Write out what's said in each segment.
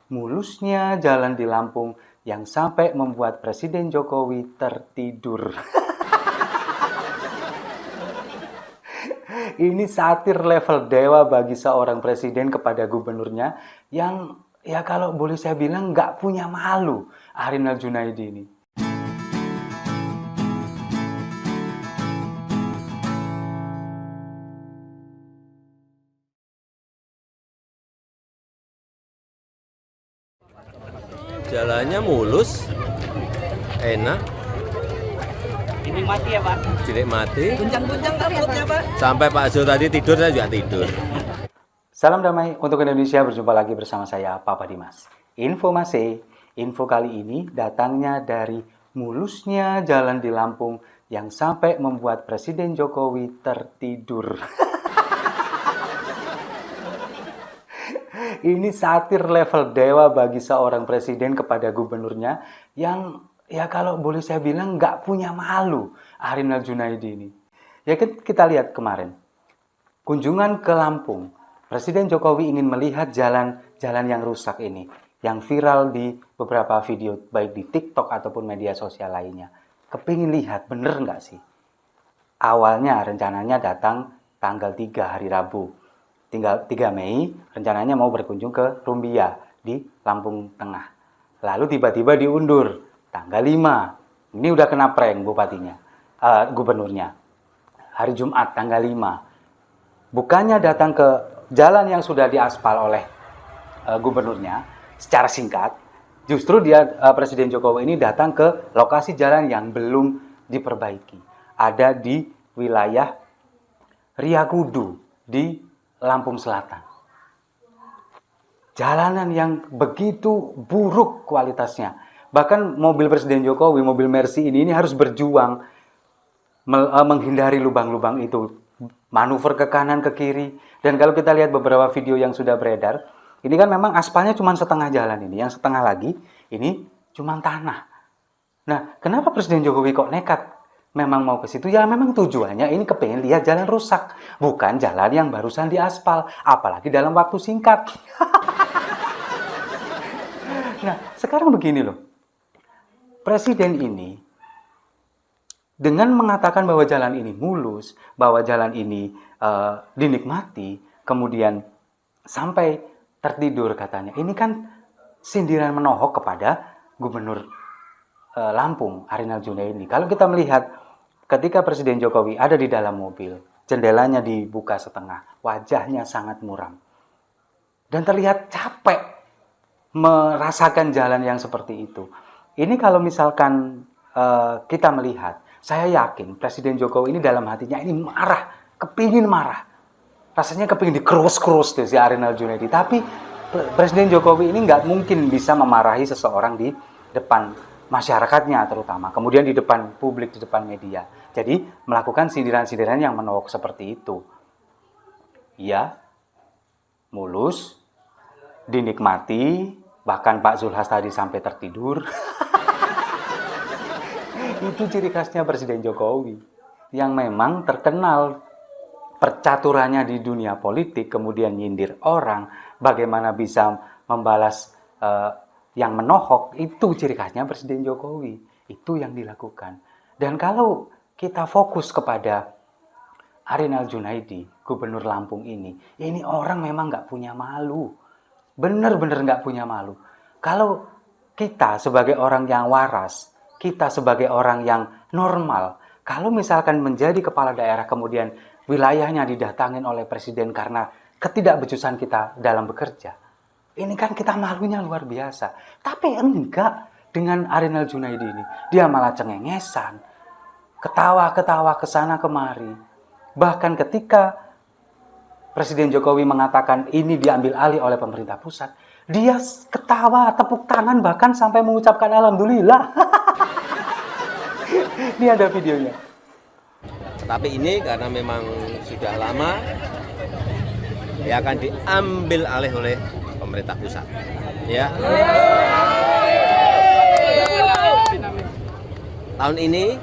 Mulusnya jalan di Lampung yang sampai membuat Presiden Jokowi tertidur. Ini satir level dewa bagi seorang presiden kepada gubernurnya yang ya kalau boleh saya bilang nggak punya malu, Arinal Junaidi ini. Jalannya mulus, enak, Dinikmati ya Pak? dinikmati. Guncang-guncang rambutnya Pak? Sampai Pak Zul tadi tidur, saya juga tidur. Salam damai untuk Indonesia, berjumpa lagi bersama saya, Papa Dimas. Info kali ini datangnya dari mulusnya jalan di Lampung yang sampai membuat Presiden Jokowi tertidur. Ini satir level dewa bagi seorang presiden kepada gubernurnya yang ya kalau boleh saya bilang nggak punya malu, Arinal Junaidi ini. Ya kan kita lihat kemarin, kunjungan ke Lampung, Presiden Jokowi ingin melihat jalan-jalan yang rusak ini, yang viral di beberapa video, baik di TikTok ataupun media sosial lainnya. Kepingin lihat, bener nggak sih? Awalnya rencananya datang tanggal 3 hari Rabu. Tinggal 3 Mei, rencananya mau berkunjung ke Rumbia di Lampung Tengah. Lalu tiba-tiba diundur, tanggal 5. Ini udah kena prank bupatinya, gubernurnya. Hari Jumat, tanggal 5. Bukannya datang ke jalan yang sudah diaspal oleh gubernurnya secara singkat, justru Presiden Jokowi ini datang ke lokasi jalan yang belum diperbaiki. Ada di wilayah Riyakudu di Lampung Selatan. Jalanan yang begitu buruk kualitasnya. Bahkan mobil Presiden Jokowi, mobil Mercy ini harus berjuang menghindari lubang-lubang itu. Manuver ke kanan, ke kiri. Dan kalau kita lihat beberapa video yang sudah beredar, ini kan memang aspalnya cuma setengah jalan ini. Yang setengah lagi, ini cuma tanah. Nah, kenapa Presiden Jokowi kok nekat memang mau ke situ? Ya memang tujuannya ini kepengen lihat jalan rusak, bukan jalan yang barusan diaspal, apalagi dalam waktu singkat. Nah, sekarang begini loh. Presiden ini dengan mengatakan bahwa jalan ini mulus, bahwa jalan ini dinikmati, kemudian sampai tertidur katanya. Ini kan sindiran menohok kepada Gubernur Lampung, Arinal Junaidi. Kalau kita melihat ketika Presiden Jokowi ada di dalam mobil, jendelanya dibuka setengah, wajahnya sangat muram. Dan terlihat capek merasakan jalan yang seperti itu. Ini kalau misalkan kita melihat, saya yakin Presiden Jokowi ini dalam hatinya ini marah, kepingin marah. Rasanya kepingin dikerus-kerus tuh si Arinal Junaidi. Tapi Presiden Jokowi ini nggak mungkin bisa memarahi seseorang di depan masyarakatnya terutama, kemudian di depan publik, di depan media. Jadi melakukan sindiran-sindiran yang menohok seperti itu. Ya, mulus, dinikmati, bahkan Pak Zulhas tadi sampai tertidur. Itu ciri khasnya Presiden Jokowi, yang memang terkenal percaturannya di dunia politik, kemudian nyindir orang, bagaimana bisa membalas yang menohok. Itu ciri khasnya Presiden Jokowi. Itu yang dilakukan. Dan kalau kita fokus kepada Arinal Junaidi, Gubernur Lampung ini, ya ini orang memang nggak punya malu. Bener-bener nggak punya malu. Kalau kita sebagai orang yang waras, kita sebagai orang yang normal, kalau misalkan menjadi kepala daerah kemudian wilayahnya didatangin oleh Presiden karena ketidakbecusan kita dalam bekerja, ini kan kita malunya luar biasa. Tapi enggak dengan Arinal Junaidi ini. Dia malah cengengesan, ketawa-ketawa kesana kemari. Bahkan ketika Presiden Jokowi mengatakan ini diambil alih oleh pemerintah pusat, dia ketawa, tepuk tangan, bahkan sampai mengucapkan alhamdulillah. Ini ada videonya. Tapi ini karena memang sudah lama, ya akan diambil alih oleh pemerintah pusat. Ya. Tahun ini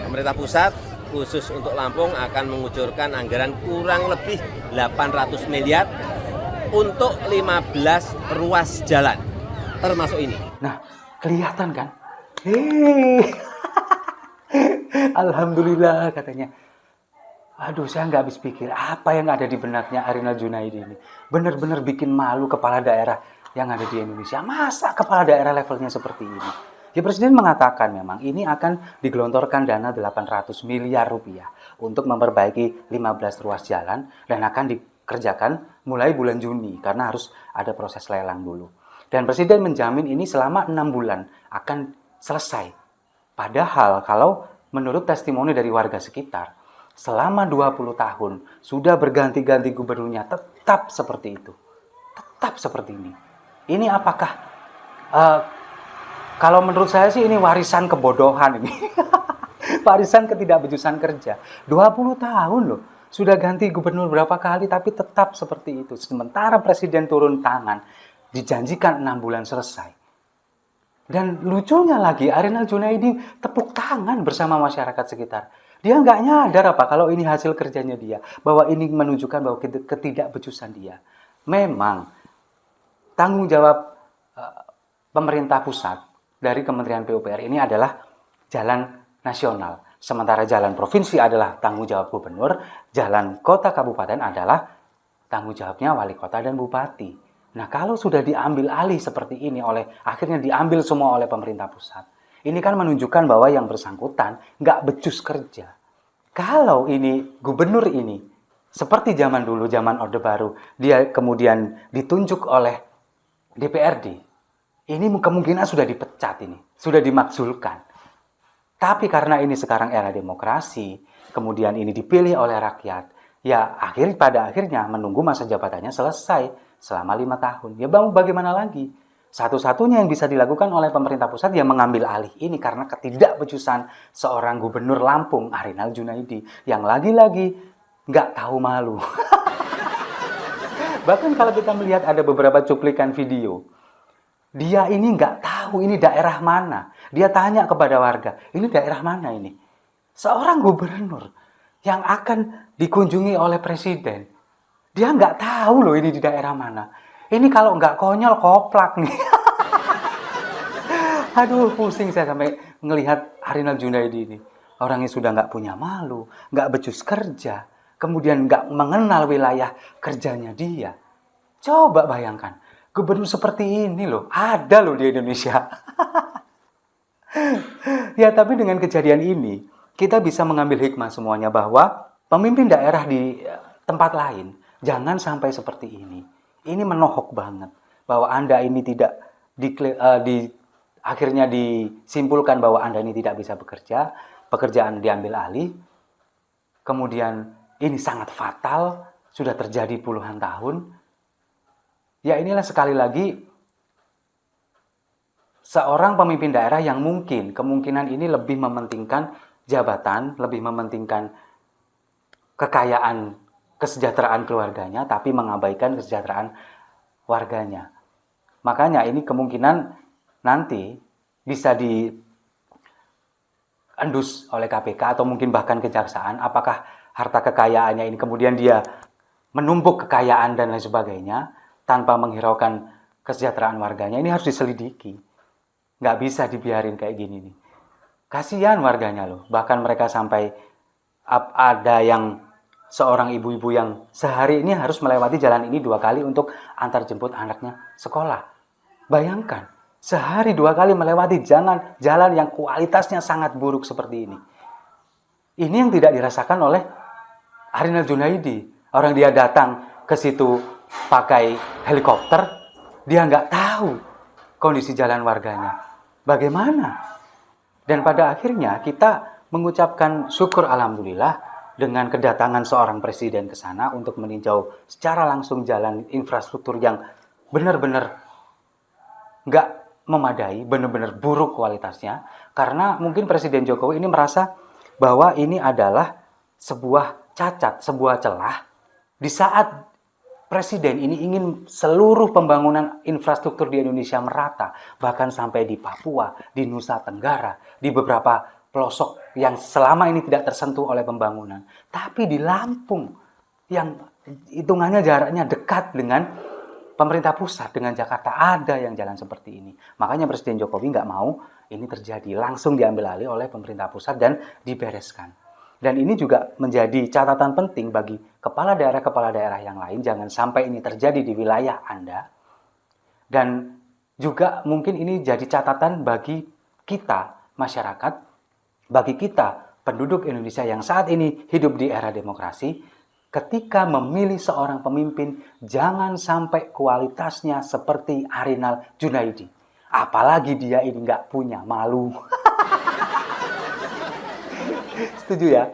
pemerintah pusat khusus untuk Lampung akan mengucurkan anggaran kurang lebih 800 miliar untuk 15 ruas jalan, termasuk ini. Nah, kelihatan kan? Hei, alhamdulillah katanya. Aduh, saya nggak habis pikir apa yang ada di benaknya Arinal Junaidi ini. Benar-benar bikin malu kepala daerah yang ada di Indonesia. Masa kepala daerah levelnya seperti ini? Ya, Presiden mengatakan memang ini akan digelontorkan dana 800 miliar rupiah untuk memperbaiki 15 ruas jalan dan akan dikerjakan mulai bulan Juni karena harus ada proses lelang dulu. Dan Presiden menjamin ini selama 6 bulan akan selesai. Padahal kalau menurut testimoni dari warga sekitar, selama 20 tahun sudah berganti-ganti gubernurnya tetap seperti itu. Tetap seperti ini. Ini apakah kalau menurut saya sih ini warisan kebodohan ini. Warisan ketidakbejusan kerja. 20 tahun loh. Sudah ganti gubernur berapa kali tapi tetap seperti itu. Sementara presiden turun tangan, dijanjikan 6 bulan selesai. Dan lucunya lagi, Arinal Junaidi tepuk tangan bersama masyarakat sekitar. Dia nggak nyadar apa kalau ini hasil kerjanya dia. Bahwa ini menunjukkan bahwa ketidakbejusan dia. Memang tanggung jawab pemerintah pusat dari Kementerian PUPR ini adalah jalan nasional. Sementara jalan provinsi adalah tanggung jawab gubernur, jalan kota kabupaten adalah tanggung jawabnya wali kota dan bupati. Nah, kalau sudah diambil alih seperti ini akhirnya diambil semua oleh pemerintah pusat. Ini kan menunjukkan bahwa yang bersangkutan nggak becus kerja. Kalau ini gubernur ini, seperti zaman dulu, zaman Orde Baru, dia kemudian ditunjuk oleh DPRD, ini kemungkinan sudah dipecat ini, sudah dimakzulkan. Tapi karena ini sekarang era demokrasi, kemudian ini dipilih oleh rakyat, ya pada akhirnya menunggu masa jabatannya selesai selama 5 tahun. Ya bagaimana lagi? Satu-satunya yang bisa dilakukan oleh pemerintah pusat yang mengambil alih ini karena ketidakbejusan seorang gubernur Lampung, Arinal Junaidi, yang lagi-lagi nggak tahu malu. Bahkan kalau kita melihat ada beberapa cuplikan video, dia ini nggak tahu ini daerah mana. Dia tanya kepada warga, ini daerah mana ini? Seorang gubernur yang akan dikunjungi oleh presiden, dia nggak tahu loh ini di daerah mana. Ini kalau nggak konyol, koplak nih. Aduh, pusing saya sampai ngelihat Arinal Junaidi ini. Orangnya sudah nggak punya malu, nggak becus kerja, kemudian nggak mengenal wilayah kerjanya dia. Coba bayangkan, gubernur seperti ini loh, ada loh di Indonesia. Ya, tapi dengan kejadian ini, kita bisa mengambil hikmah semuanya bahwa pemimpin daerah di tempat lain, jangan sampai seperti ini. Ini menohok banget bahwa Anda ini tidak akhirnya disimpulkan bahwa Anda ini tidak bisa bekerja, pekerjaan diambil alih, kemudian ini sangat fatal, sudah terjadi puluhan tahun. Ya inilah sekali lagi seorang pemimpin daerah yang kemungkinan ini lebih mementingkan jabatan, lebih mementingkan kekayaan, kesejahteraan keluarganya, tapi mengabaikan kesejahteraan warganya. Makanya ini kemungkinan nanti bisa diendus oleh KPK atau mungkin bahkan kejaksaan, apakah harta kekayaannya ini kemudian dia menumpuk kekayaan dan lain sebagainya, tanpa menghiraukan kesejahteraan warganya. Ini harus diselidiki. Nggak bisa dibiarin kayak gini nih. Kasihan warganya loh. Bahkan mereka sampai ada yang seorang ibu-ibu yang sehari ini harus melewati jalan ini 2 kali untuk antar jemput anaknya sekolah. Bayangkan, sehari 2 kali melewati jalan yang kualitasnya sangat buruk seperti ini. Ini yang tidak dirasakan oleh Arinal Junaidi. Orang dia datang ke situ pakai helikopter, dia nggak tahu kondisi jalan warganya. Bagaimana? Dan pada akhirnya kita mengucapkan syukur alhamdulillah dengan kedatangan seorang presiden ke sana untuk meninjau secara langsung jalan infrastruktur yang benar-benar nggak memadai, benar-benar buruk kualitasnya. Karena mungkin Presiden Jokowi ini merasa bahwa ini adalah sebuah cacat, sebuah celah. Di saat Presiden ini ingin seluruh pembangunan infrastruktur di Indonesia merata, bahkan sampai di Papua, di Nusa Tenggara, di beberapa pelosok yang selama ini tidak tersentuh oleh pembangunan. Tapi di Lampung, yang hitungannya jaraknya dekat dengan pemerintah pusat dengan Jakarta ada yang jalan seperti ini. Makanya Presiden Jokowi nggak mau ini terjadi, langsung diambil alih oleh pemerintah pusat dan dibereskan. Dan ini juga menjadi catatan penting bagi kepala daerah yang lain, jangan sampai ini terjadi di wilayah Anda. Dan juga mungkin ini jadi catatan bagi kita, masyarakat, bagi kita, penduduk Indonesia yang saat ini hidup di era demokrasi, ketika memilih seorang pemimpin, jangan sampai kualitasnya seperti Arinal Junaidi. Apalagi dia ini nggak punya malu. Setuju ya?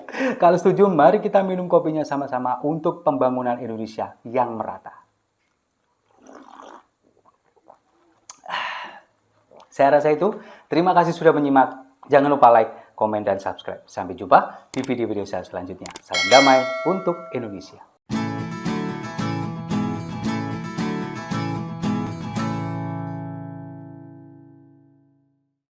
Kalau setuju, mari kita minum kopinya sama-sama untuk pembangunan Indonesia yang merata. Saya rasa itu. Terima kasih sudah menyimak. Jangan lupa like, komen, dan subscribe. Sampai jumpa di video-video saya selanjutnya. Salam damai untuk Indonesia.